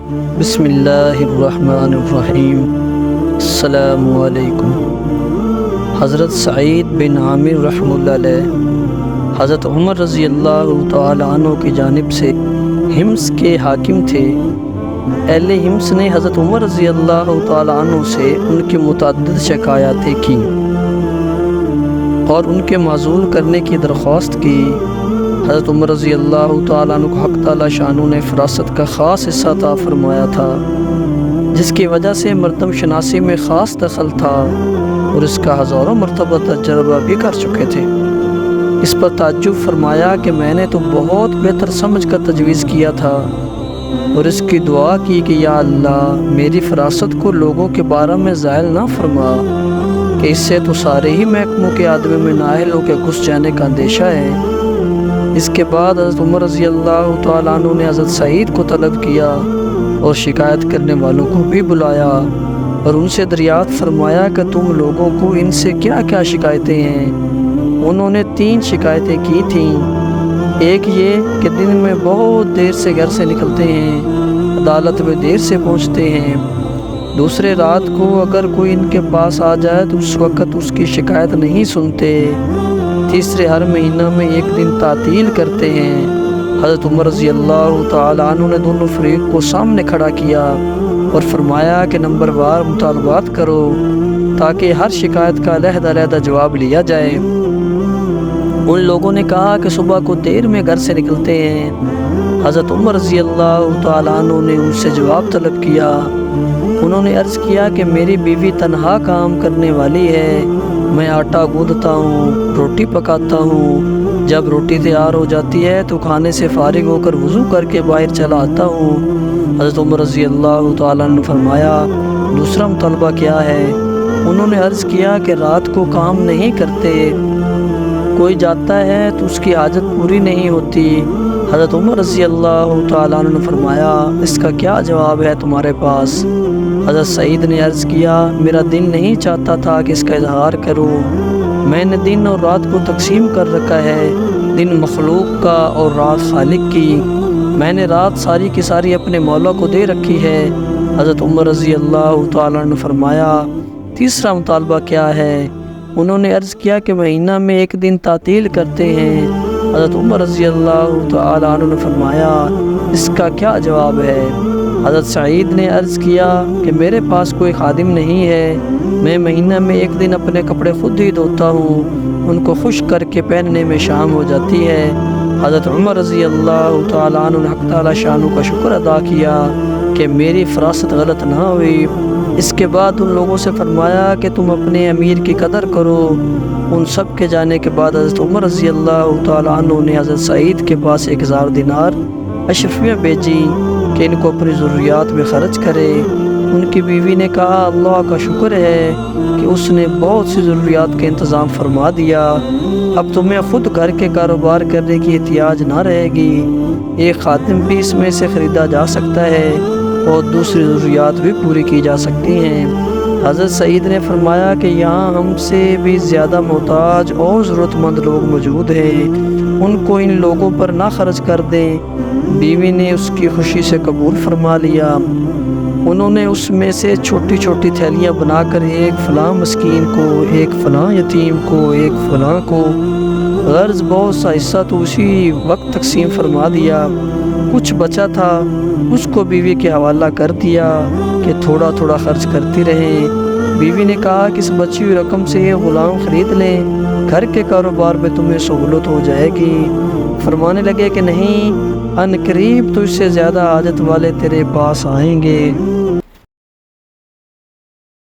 بسم اللہ الرحمن الرحیم۔ السلام علیکم۔ حضرت سعید بن عامر رحمہ اللہ علیہ حضرت عمر رضی اللہ تعالی عنہ کی جانب سے حمص کے حاکم تھے۔ اہل حمص نے حضرت عمر رضی اللہ تعالی عنہ سے ان کی متعدد شکایاتیں کی اور ان کے معزول کرنے کی درخواست کی۔ حضرت عمر رضی اللہ تعالیٰ عنہ کو حق تعالیٰ شانہ نے فراست کا خاص حصہ عطا فرمایا تھا، جس کی وجہ سے مردم شناسی میں خاص دخل تھا اور اس کا ہزاروں مرتبہ تجربہ بھی کر چکے تھے۔ اس پر تعجب فرمایا کہ میں نے تو بہت بہتر سمجھ کر تجویز کیا تھا، اور اس کی دعا کی کہ یا اللہ میری فراست کو لوگوں کے بارے میں زائل نہ فرما، کہ اس سے تو سارے ہی محکموں کے آدمی میں نااہل ہو کے گھس جانے کا اندیشہ ہے۔ اس کے بعد حضرت عمر رضی اللہ تعالیٰ عنہ نے حضرت سعید کو طلب کیا اور شکایت کرنے والوں کو بھی بلایا اور ان سے دریافت فرمایا کہ تم لوگوں کو ان سے کیا کیا شکایتیں ہیں۔ انہوں نے 3 شکایتیں کی تھیں۔ ایک یہ کہ دن میں بہت دیر سے گھر سے نکلتے ہیں، عدالت میں دیر سے پہنچتے ہیں۔ دوسرے رات کو اگر کوئی ان کے پاس آ جائے تو اس وقت اس کی شکایت نہیں سنتے۔ تیسرے ہر مہینہ میں 1 دن تعطیل کرتے ہیں۔ حضرت عمر رضی اللہ تعالیٰ عنہ نے دونوں فریق کو سامنے کھڑا کیا اور فرمایا کہ نمبر وار مطالبات کرو تاکہ ہر شکایت کا علیحدہ علیحدہ جواب لیا جائے۔ ان لوگوں نے کہا کہ صبح کو دیر میں گھر سے نکلتے ہیں۔ حضرت عمر رضی اللہ تعالیٰ عنہ نے ان سے جواب طلب کیا۔ انہوں نے عرض کیا کہ میری بیوی تنہا کام کرنے والی ہے، میں آٹا گوندھتا ہوں، روٹی پکاتا ہوں، جب روٹی تیار ہو جاتی ہے تو کھانے سے فارغ ہو کر وضو کر کے باہر چلا آتا ہوں۔ حضرت عمر رضی اللہ تعالیٰ نے فرمایا دوسرا مطالبہ کیا ہے؟ انہوں نے عرض کیا کہ رات کو کام نہیں کرتے، کوئی جاتا ہے تو اس کی حاجت پوری نہیں ہوتی۔ حضرت عمر رضی اللہ تعالیٰ نے فرمایا اس کا کیا جواب ہے تمہارے پاس؟ حضرت سعید نے عرض کیا میرا دل نہیں چاہتا تھا کہ اس کا اظہار کروں، میں نے دن اور رات کو تقسیم کر رکھا ہے، دن مخلوق کا اور رات خالق کی، میں نے رات ساری کی ساری اپنے مولا کو دے رکھی ہے۔ حضرت عمر رضی اللہ تعالیٰ نے فرمایا تیسرا مطالبہ کیا ہے؟ انہوں نے عرض کیا کہ مہینہ میں 1 دن تعطیل کرتے ہیں۔ حضرت عمر رضی اللہ تعالیٰ عنہ نے فرمایا اس کا کیا جواب ہے؟ حضرت سعید نے عرض کیا کہ میرے پاس کوئی خادم نہیں ہے، میں مہینہ میں 1 دن اپنے کپڑے خود ہی دھوتا ہوں، ان کو خشک کر کے پہننے میں شام ہو جاتی ہے۔ حضرت عمر رضی اللہ تعالیٰ عنہ نے حق تعالیٰ شانہ کا شکر ادا کیا کہ میری فراست غلط نہ ہوئی۔ اس کے بعد ان لوگوں سے فرمایا کہ تم اپنے امیر کی قدر کرو۔ ان سب کے جانے کے بعد حضرت عمر رضی اللہ تعالیٰ عنہ نے حضرت سعید کے پاس 1000 دینار اشرفیہ بھیجی کہ ان کو اپنی ضروریات میں خرچ کرے۔ ان کی بیوی نے کہا اللہ کا شکر ہے کہ اس نے بہت سی ضروریات کا انتظام فرما دیا، اب تمہیں خود گھر کے کاروبار کرنے کی احتیاج نہ رہے گی، ایک خادم بھی اس میں سے خریدا جا سکتا ہے اور دوسری ضروریات بھی پوری کی جا سکتی ہیں۔ حضرت سعید نے فرمایا کہ یہاں ہم سے بھی زیادہ محتاج اور ضرورت مند لوگ موجود ہیں، ان کو ان لوگوں پر نہ خرچ کر دیں۔ بیوی نے اس کی خوشی سے قبول فرما لیا۔ انہوں نے اس میں سے چھوٹی چھوٹی تھیلیاں بنا کر ایک فلاں مسکین کو، ایک فلاں یتیم کو، ایک فلاں کو، غرض بہت سا حصہ تو اسی وقت تقسیم فرما دیا۔ کچھ بچا تھا اس کو بیوی کے حوالہ کر دیا کہ تھوڑا تھوڑا خرچ کرتی رہیں۔ بیوی نے کہا کہ اس بچی ہوئی رقم سے یہ غلام خرید لیں، گھر کے کاروبار میں تمہیں سہولت ہو جائے گی۔ فرمانے لگے کہ نہیں، ان قریب تو اس سے زیادہ حاجت والے تیرے پاس آئیں گے۔